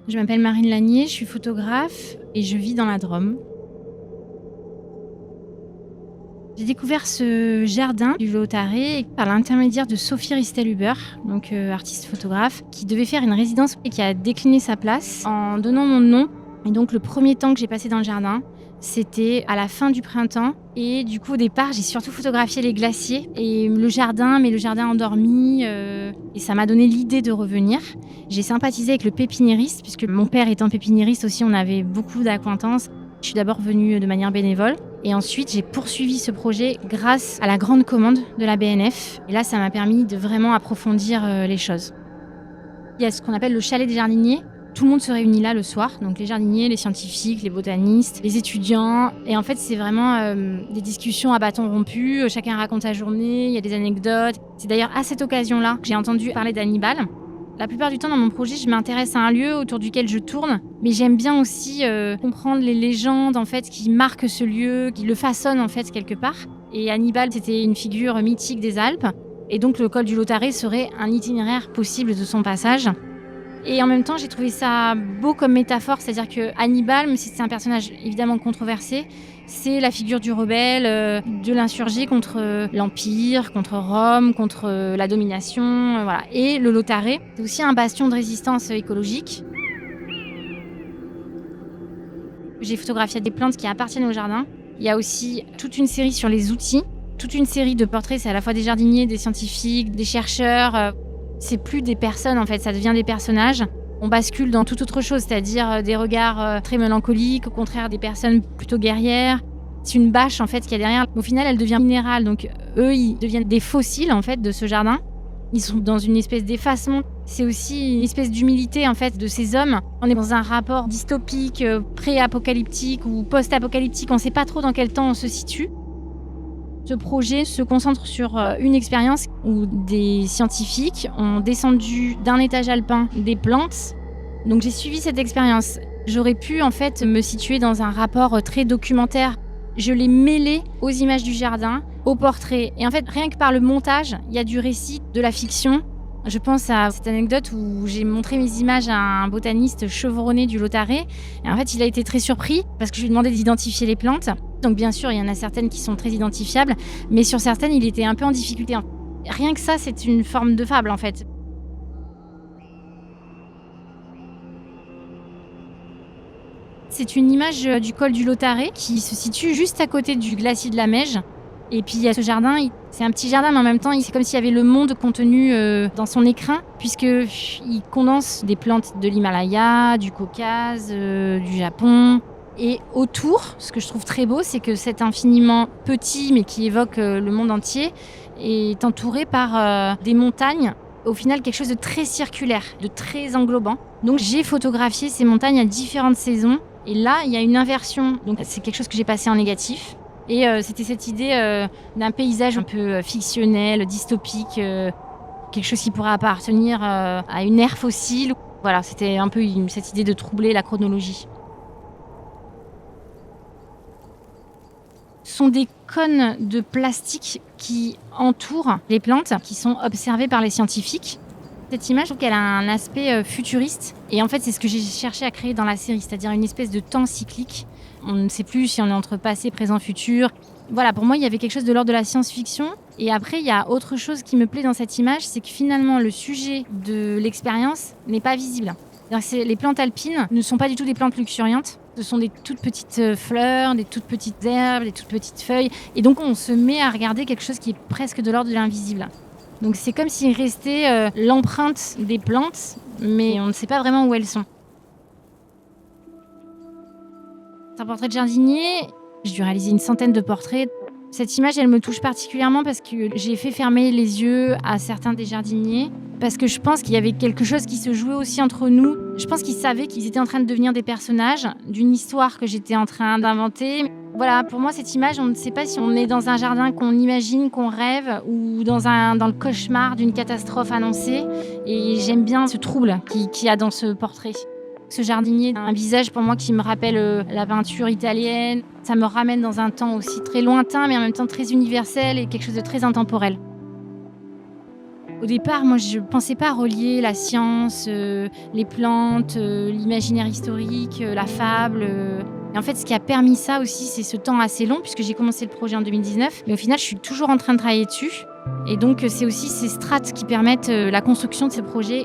Je m'appelle Marine Lanier, je suis photographe et je vis dans la Drôme. J'ai découvert ce jardin du Lautréamont par l'intermédiaire de Sophie Ristel-Huber, donc artiste photographe, qui devait faire une résidence et qui a décliné sa place en donnant mon nom. Et donc le premier temps que j'ai passé dans le jardin, c'était à la fin du printemps. Et du coup, au départ, j'ai surtout photographié les glaciers et le jardin, mais le jardin endormi. Et ça m'a donné l'idée de revenir. J'ai sympathisé avec le pépiniériste, puisque mon père étant pépiniériste aussi, on avait beaucoup d'acquaintances. Je suis d'abord venue de manière bénévole. Et ensuite, j'ai poursuivi ce projet grâce à la grande commande de la BNF. Et là, ça m'a permis de vraiment approfondir les choses. Il y a ce qu'on appelle le chalet des jardiniers. Tout le monde se réunit là le soir, donc les jardiniers, les scientifiques, les botanistes, les étudiants. Et en fait, c'est vraiment des discussions à bâtons rompus. Chacun raconte sa journée, il y a des anecdotes. C'est d'ailleurs à cette occasion-là que j'ai entendu parler d'Hannibal. La plupart du temps, dans mon projet, je m'intéresse à un lieu autour duquel je tourne, mais j'aime bien aussi comprendre les légendes en fait qui marquent ce lieu, qui le façonnent en fait quelque part. Et Hannibal, c'était une figure mythique des Alpes, et donc le col du Lautréamont serait un itinéraire possible de son passage. Et en même temps, j'ai trouvé ça beau comme métaphore, c'est-à-dire que Hannibal, même si c'est un personnage évidemment controversé, c'est la figure du rebelle, de l'insurgé contre l'Empire, contre Rome, contre la domination, voilà. Et le Lautréamont, c'est aussi un bastion de résistance écologique. J'ai photographié des plantes qui appartiennent au jardin. Il y a aussi toute une série sur les outils, toute une série de portraits, c'est à la fois des jardiniers, des scientifiques, des chercheurs. C'est plus des personnes en fait, ça devient des personnages. On bascule dans toute autre chose, c'est-à-dire des regards très mélancoliques, au contraire des personnes plutôt guerrières. C'est une bâche en fait qu'il y a derrière. Au final, elle devient minérale, donc eux, ils deviennent des fossiles en fait de ce jardin. Ils sont dans une espèce d'effacement. C'est aussi une espèce d'humilité en fait de ces hommes. On est dans un rapport dystopique, pré-apocalyptique ou post-apocalyptique. On ne sait pas trop dans quel temps on se situe. Ce projet se concentre sur une expérience où des scientifiques ont descendu d'un étage alpin des plantes. Donc j'ai suivi cette expérience. J'aurais pu en fait me situer dans un rapport très documentaire. Je l'ai mêlé aux images du jardin, aux portraits. Et en fait, rien que par le montage, il y a du récit, de la fiction. Je pense à cette anecdote où j'ai montré mes images à un botaniste chevronné du Lautréamont. Et en fait, il a été très surpris parce que je lui ai demandé d'identifier les plantes. Donc bien sûr, il y en a certaines qui sont très identifiables, mais sur certaines, il était un peu en difficulté. Rien que ça, c'est une forme de fable en fait. C'est une image du col du Lautréamont qui se situe juste à côté du glacier de la Meije. Et puis il y a ce jardin, c'est un petit jardin, mais en même temps, c'est comme s'il y avait le monde contenu dans son écrin, puisqu'il condense des plantes de l'Himalaya, du Caucase, du Japon. Et autour, ce que je trouve très beau, c'est que cet infiniment petit, mais qui évoque le monde entier, est entouré par des montagnes. Au final, quelque chose de très circulaire, de très englobant. Donc j'ai photographié ces montagnes à différentes saisons. Et là, il y a une inversion. Donc c'est quelque chose que j'ai passé en négatif. Et c'était cette idée d'un paysage un peu fictionnel, dystopique, quelque chose qui pourrait appartenir à une ère fossile. Voilà, c'était un peu cette idée de troubler la chronologie. Ce sont des cônes de plastique qui entourent les plantes, qui sont observées par les scientifiques. Cette image, je trouve qu'elle a un aspect futuriste. Et en fait, c'est ce que j'ai cherché à créer dans la série, c'est-à-dire une espèce de temps cyclique. On ne sait plus si on est entre passé, présent, futur. Voilà, pour moi, il y avait quelque chose de l'ordre de la science-fiction. Et après, il y a autre chose qui me plaît dans cette image, c'est que finalement, le sujet de l'expérience n'est pas visible. Les plantes alpines ne sont pas du tout des plantes luxuriantes. Ce sont des toutes petites fleurs, des toutes petites herbes, des toutes petites feuilles. Et donc, on se met à regarder quelque chose qui est presque de l'ordre de l'invisible. Donc, c'est comme s'il restait l'empreinte des plantes, mais on ne sait pas vraiment où elles sont. C'est un portrait de jardinier. J'ai dû réaliser une centaine de portraits. Cette image, elle me touche particulièrement parce que j'ai fait fermer les yeux à certains des jardiniers. Parce que je pense qu'il y avait quelque chose qui se jouait aussi entre nous. Je pense qu'ils savaient qu'ils étaient en train de devenir des personnages d'une histoire que j'étais en train d'inventer. Voilà, pour moi, cette image, on ne sait pas si on est dans un jardin qu'on imagine, qu'on rêve, ou dans le cauchemar d'une catastrophe annoncée. Et j'aime bien ce trouble qu'il y a dans ce portrait. Ce jardinier a un visage pour moi qui me rappelle la peinture italienne. Ça me ramène dans un temps aussi très lointain, mais en même temps très universel et quelque chose de très intemporel. Au départ, moi, je pensais pas relier la science, les plantes, l'imaginaire historique, la fable. Et en fait, ce qui a permis ça aussi, c'est ce temps assez long, puisque j'ai commencé le projet en 2019. Mais au final, je suis toujours en train de travailler dessus. Et donc, c'est aussi ces strates qui permettent la construction de ce projet.